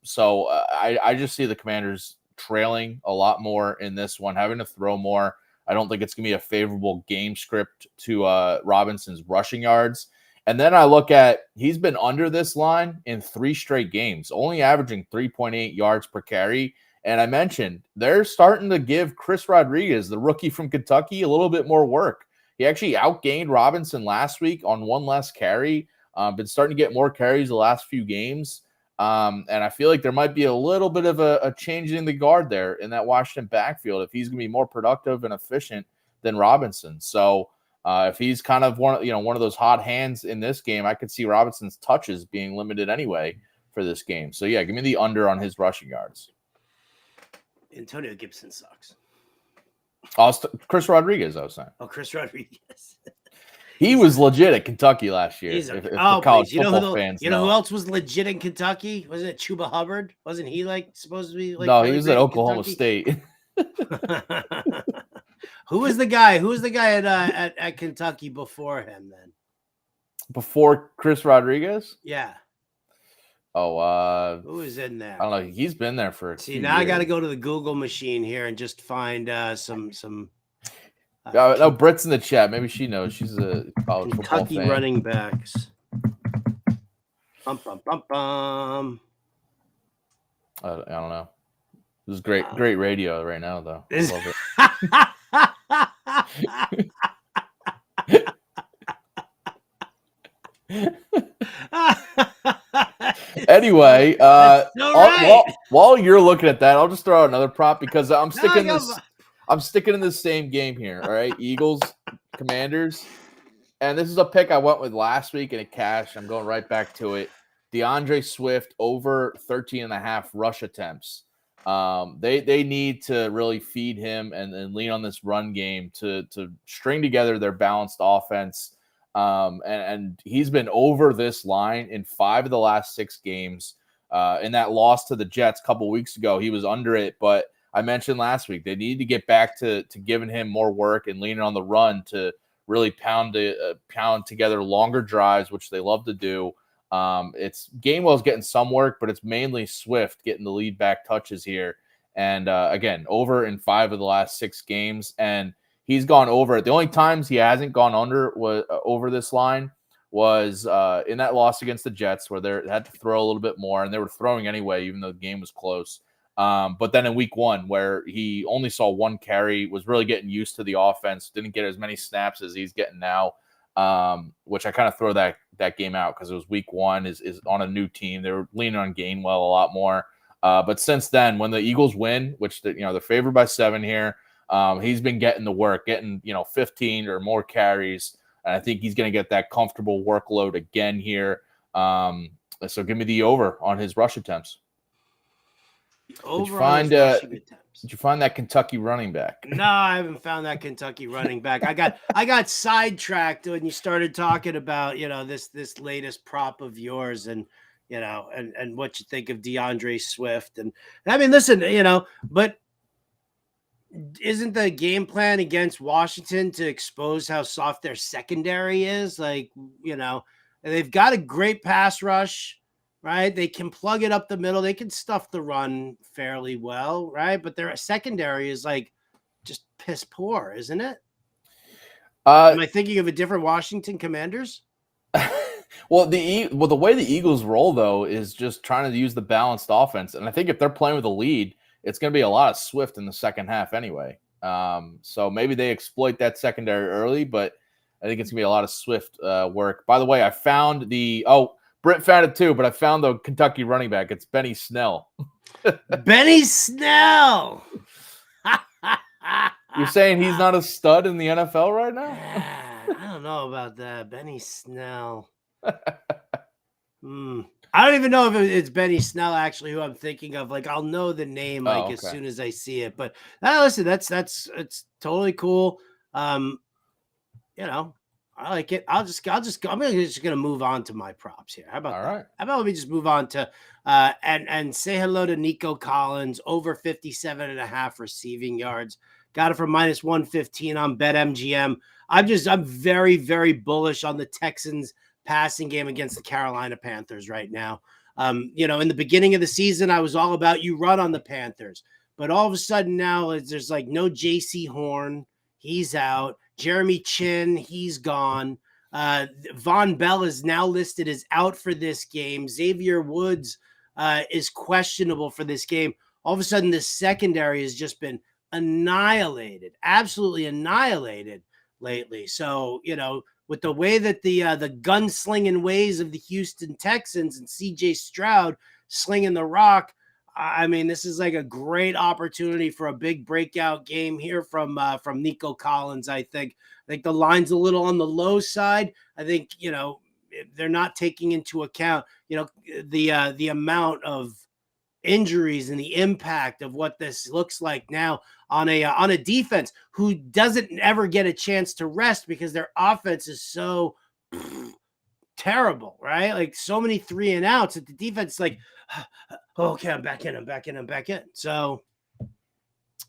[SPEAKER 2] So I just see the Commanders trailing a lot more in this one, having to throw more. I don't think it's going to be a favorable game script to Robinson's rushing yards. And then I look at, he's been under this line in 3 straight games, only averaging 3.8 yards per carry. And I mentioned they're starting to give Chris Rodriguez, the rookie from Kentucky, a little bit more work. He actually outgained Robinson last week on 1 less carry. Been starting to get more carries the last few games. And I feel like there might be a little bit of a change in the guard there in that Washington backfield if he's going to be more productive and efficient than Robinson. So if he's kind of one of those hot hands in this game, I could see Robinson's touches being limited anyway for this game. So yeah, give me the under on his rushing yards.
[SPEAKER 3] Antonio Gibson sucks.
[SPEAKER 2] Chris Rodriguez, I was saying.
[SPEAKER 3] Oh, Chris Rodriguez.
[SPEAKER 2] He was legit at Kentucky last year.
[SPEAKER 3] If
[SPEAKER 2] college football fans
[SPEAKER 3] know who else was legit in Kentucky? Wasn't it Chuba Hubbard? Wasn't he supposed to be like?
[SPEAKER 2] No, he was at Oklahoma State.
[SPEAKER 3] Who was the guy? At Kentucky before him then?
[SPEAKER 2] Before Chris Rodriguez?
[SPEAKER 3] Yeah.
[SPEAKER 2] Oh,
[SPEAKER 3] who was in there?
[SPEAKER 2] I don't know. He's been there for a few
[SPEAKER 3] now
[SPEAKER 2] years.
[SPEAKER 3] I got to go to the Google machine here and just find some.
[SPEAKER 2] No, Britt's in the chat. Maybe she knows. She's a college football
[SPEAKER 3] Kentucky
[SPEAKER 2] fan.
[SPEAKER 3] running backs. Bum, bum, bum, bum.
[SPEAKER 2] I don't know. This is great radio right now, though. I love it. Anyway, while you're looking at that, I'll just throw out another prop because I'm sticking in the same game here. All right, Eagles, Commanders, and this is a pick I went with last week and it cashed. I'm going right back to it. DeAndre Swift over 13.5 rush attempts. They need to really feed him and lean on this run game to string together their balanced offense. And he's been over this line in 5 of the last 6 games. In that loss to the Jets a couple weeks ago, he was under it. But I mentioned last week they need to get back to giving him more work and leaning on the run to really pound together longer drives, which they love to do. It's Gainwell's getting some work, but it's mainly Swift getting the lead back touches here. And again, over in 5 of the last 6 games, and he's gone over it. The only times he hasn't gone over this line was in that loss against the Jets, where they had to throw a little bit more, and they were throwing anyway, even though the game was close. But then in week 1, where he only saw 1 carry, was really getting used to the offense, didn't get as many snaps as he's getting now. Which I kind of throw that game out because it was week 1 is on a new team. They were leaning on Gainwell a lot more. But since then, when the Eagles win, which they're favored by 7 here, he's been getting the work, getting 15 or more carries. And I think he's going to get that comfortable workload again here. So give me the over on his rush attempts. Did you find that Kentucky running back?
[SPEAKER 3] No, I haven't found that Kentucky running back. I got sidetracked when you started talking about, this latest prop of yours and what you think of DeAndre Swift. And I mean, listen, but isn't the game plan against Washington to expose how soft their secondary is? They've got a great pass rush. Right, they can plug it up the middle. They can stuff the run fairly well, right? But their secondary is just piss poor, isn't it? Am I thinking of a different Washington Commanders?
[SPEAKER 2] Well, the way the Eagles roll though is just trying to use the balanced offense, and I think if they're playing with a lead, it's going to be a lot of Swift in the second half anyway. So maybe they exploit that secondary early, but I think it's going to be a lot of Swift work. By the way, I found Britt found it too, but I found the Kentucky running back. It's Benny Snell.
[SPEAKER 3] Benny Snell.
[SPEAKER 2] You're saying he's not a stud in the NFL right now?
[SPEAKER 3] I don't know about that. Benny Snell. I don't even know if it's Benny Snell actually who I'm thinking of. I'll know the name as soon as I see it. But listen, that's it's totally cool. I like it. I'm just gonna move on to my props here. How about
[SPEAKER 2] All
[SPEAKER 3] that?
[SPEAKER 2] right.
[SPEAKER 3] How about let me just move on to and say hello to Nico Collins over 57.5 receiving yards. Got it for minus 115 on BetMGM. I'm very, very bullish on the Texans passing game against the Carolina Panthers right now. In the beginning of the season, I was all about you run on the Panthers, but all of a sudden now there's like no JC Horn. He's out. Jeremy Chin, he's gone. Von Bell is now listed as out for this game. Xavier Woods is questionable for this game. All of a sudden, the secondary has just been annihilated, absolutely annihilated lately. So, with the way that the gunslinging ways of the Houston Texans and CJ Stroud slinging the rock, I mean, this is like a great opportunity for a big breakout game here from Nico Collins. I think the line's a little on the low side. I think, they're not taking into account, the amount of injuries and the impact of what this looks like now on a defense who doesn't ever get a chance to rest because their offense is so terrible, right? Like so many 3 and outs that the defense like, okay, I'm back in. So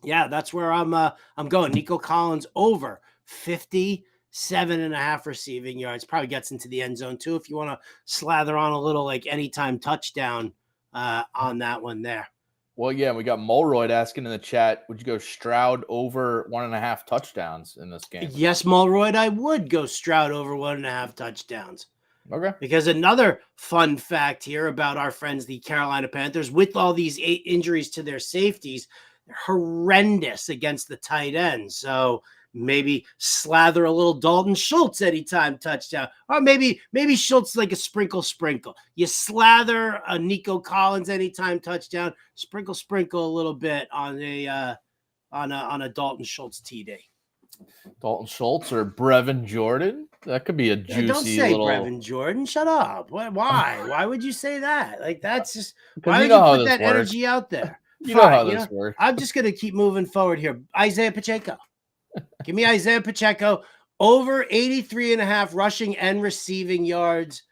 [SPEAKER 3] yeah, that's where I'm going. Nico Collins over 57.5 receiving yards. Probably gets into the end zone too. If you want to slather on a little like anytime touchdown on that one there.
[SPEAKER 2] Well, yeah, we got Mulroyd asking in the chat, would you go Stroud over 1.5 touchdowns in this game?
[SPEAKER 3] Yes, Mulroyd, I would go Stroud over 1.5 touchdowns.
[SPEAKER 2] Okay.
[SPEAKER 3] Because another fun fact here about our friends, the Carolina Panthers, with all these 8 injuries to their safeties, they're horrendous against the tight ends. So maybe slather a little Dalton Schultz anytime touchdown, or maybe Schultz like a sprinkle. You slather a Nico Collins anytime touchdown, sprinkle a little bit on a Dalton Schultz TD.
[SPEAKER 2] Dalton Schultz or Brevin Jordan? That could be a juicy
[SPEAKER 3] don't say
[SPEAKER 2] little.
[SPEAKER 3] Brevin Jordan. Shut up. Why? Why would you say that? Like that's just.
[SPEAKER 2] Because
[SPEAKER 3] Why would you put that energy out there?
[SPEAKER 2] You know how this works.
[SPEAKER 3] I'm just gonna keep moving forward here. Isaiah Pacheco. Give me Isaiah Pacheco over 83.5 rushing and receiving yards.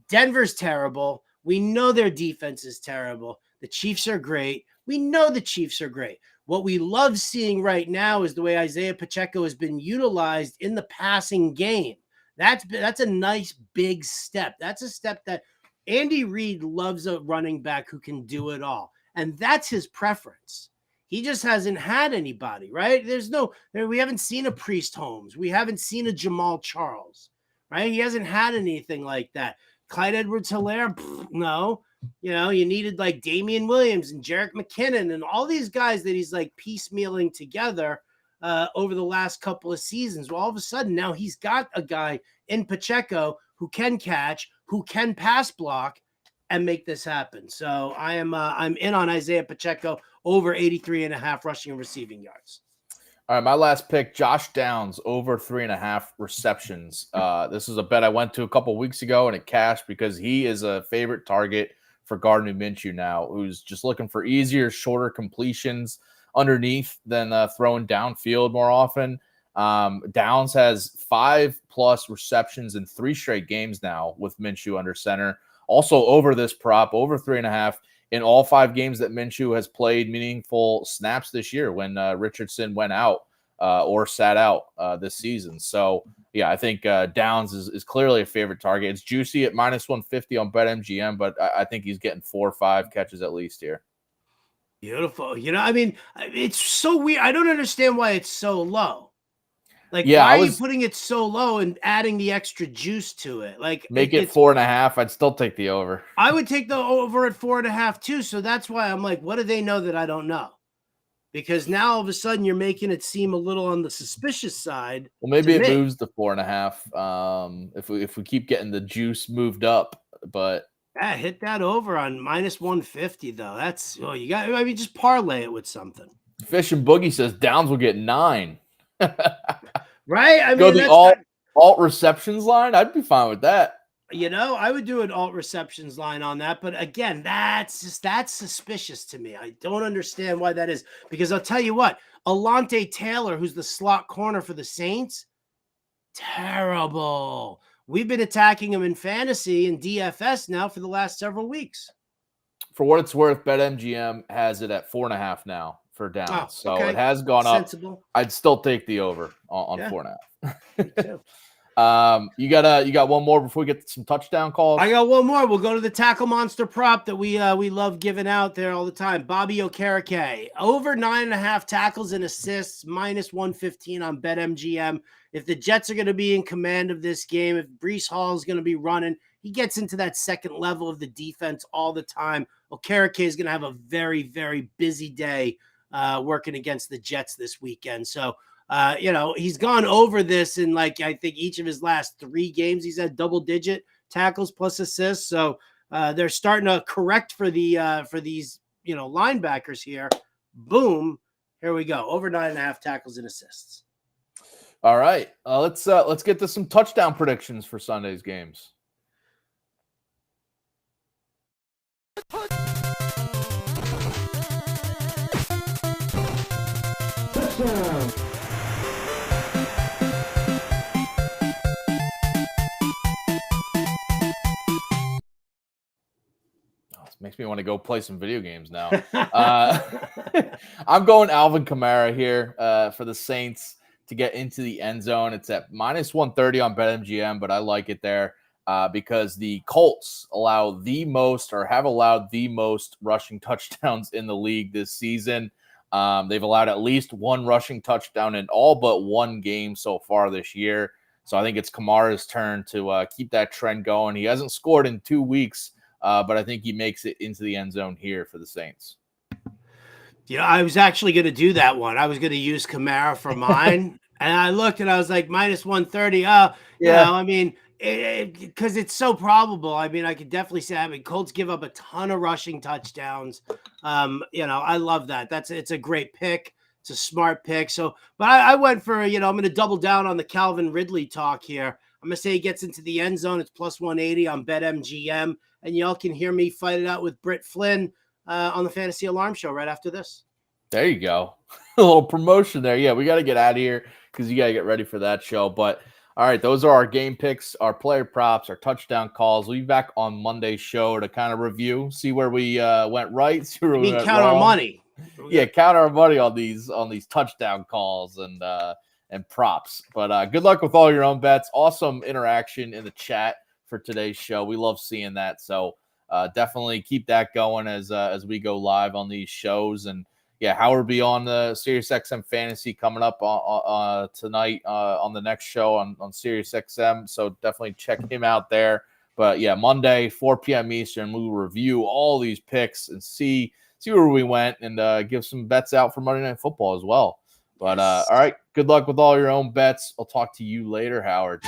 [SPEAKER 3] Denver's terrible. We know their defense is terrible. The Chiefs are great. We know the Chiefs are great. What we love seeing right now is the way Isaiah Pacheco has been utilized in the passing game. That's a nice big step. That's a step that Andy Reid loves, a running back who can do it all. And that's his preference. He just hasn't had anybody, right? We haven't seen a Priest Holmes. We haven't seen a Jamal Charles, right? He hasn't had anything like that. Clyde Edwards-Helaire, no. You needed like Damian Williams and Jerick McKinnon and all these guys that he's like piecemealing together over the last couple of seasons. Well, all of a sudden now he's got a guy in Pacheco who can catch, who can pass block and make this happen. So I'm in on Isaiah Pacheco over 83.5 rushing and receiving yards.
[SPEAKER 2] All right, my last pick, Josh Downs over 3.5 receptions. This is a bet I went to a couple weeks ago and it cashed because he is a favorite target for Gardner Minshew now, who's just looking for easier, shorter completions underneath than throwing downfield more often. Downs has 5+ receptions in 3 straight games now with Minshew under center. Also over this prop, over 3.5 in all 5 games that Minshew has played meaningful snaps this year when Richardson went out or sat out this season. So, yeah, I think Downs is clearly a favorite target. It's juicy at minus 150 on BetMGM, but I think he's getting 4 or 5 catches at least here.
[SPEAKER 3] Beautiful. It's so weird. I don't understand why it's so low. Like,
[SPEAKER 2] yeah,
[SPEAKER 3] why are you putting it so low and adding the extra juice to it? Like,
[SPEAKER 2] make it 4.5. I'd still take the over.
[SPEAKER 3] I would take the over at 4.5 too. So that's why I'm like, what do they know that I don't know? Because now all of a sudden you're making it seem a little on the suspicious side.
[SPEAKER 2] Well, maybe it moves to 4.5 if we keep getting the juice moved up. But
[SPEAKER 3] yeah, hit that over on minus 150 though. That's just parlay it with something.
[SPEAKER 2] Fish and Boogie says Downs will get 9.
[SPEAKER 3] Right? I mean,
[SPEAKER 2] go the alt receptions line. I'd be fine with that.
[SPEAKER 3] I would do an alt receptions line on that. But again, that's suspicious to me. I don't understand why that is. Because I'll tell you what, Alontae Taylor, who's the slot corner for the Saints, Terrible. We've been attacking him in fantasy and DFS now for the last several weeks.
[SPEAKER 2] For what it's worth, BetMGM has it at 4.5 now for downs.
[SPEAKER 3] Oh,
[SPEAKER 2] so
[SPEAKER 3] okay.
[SPEAKER 2] it has gone
[SPEAKER 3] Sensible.
[SPEAKER 2] up. I'd still take the over on 4.5.
[SPEAKER 3] Me too.
[SPEAKER 2] You got one more before we get some touchdown calls?
[SPEAKER 3] I got one more. We'll go to the tackle monster prop that we love giving out there all the time. Bobby Okereke, over 9.5 tackles and assists, minus 115 on BetMGM. If the Jets are going to be in command of this game, if Breece Hall is going to be running, he gets into that second level of the defense all the time. Okereke is going to have a very, very busy day working against the Jets this weekend. So, he's gone over this in I think each of his last 3 games. He's had double-digit tackles plus assists. So they're starting to correct for these linebackers here. Boom, here we go. Over 9.5 tackles and assists.
[SPEAKER 2] All right, let's get to some touchdown predictions for Sunday's games. Touchdown. Makes me want to go play some video games now. I'm going Alvin Kamara here for the Saints to get into the end zone. It's at minus 130 on BetMGM, but I like it there because the Colts have allowed the most rushing touchdowns in the league this season. They've allowed at least one rushing touchdown in all but one game so far this year. So I think it's Kamara's turn to keep that trend going. He hasn't scored in 2 weeks. But I think he makes it into the end zone here for the Saints.
[SPEAKER 3] I was actually going to do that one. I was going to use Kamara for mine. And I looked and I was like, minus 130. Because it's so probable. I mean, I could definitely say, Colts give up a ton of rushing touchdowns. I love that. It's a great pick. It's a smart pick. So, but I went for, I'm going to double down on the Calvin Ridley talk here. I'm going to say he gets into the end zone. It's plus 180 on BetMGM. And y'all can hear me fight it out with Britt Flynn on the Fantasy Alarm Show right after this.
[SPEAKER 2] There you go. A little promotion there. Yeah, we got to get out of here because you got to get ready for that show. But, all right, those are our game picks, our player props, our touchdown calls. We'll be back on Monday's show to kind of review, see where we went right, see where we went
[SPEAKER 3] count
[SPEAKER 2] wrong.
[SPEAKER 3] Our money.
[SPEAKER 2] Yeah, count our money on these touchdown calls and props. But good luck with all your own bets. Awesome interaction in the chat for today's show. We love seeing that. So definitely keep that going as we go live on these shows. And yeah, Howard will be on the SiriusXM Fantasy coming up tonight on the next show on SiriusXM. So definitely check him out there. But yeah, Monday, 4 p.m. Eastern, we will review all these picks and see where we went and give some bets out for Monday Night Football as well. But all right, good luck with all your own bets. I'll talk to you later, Howard.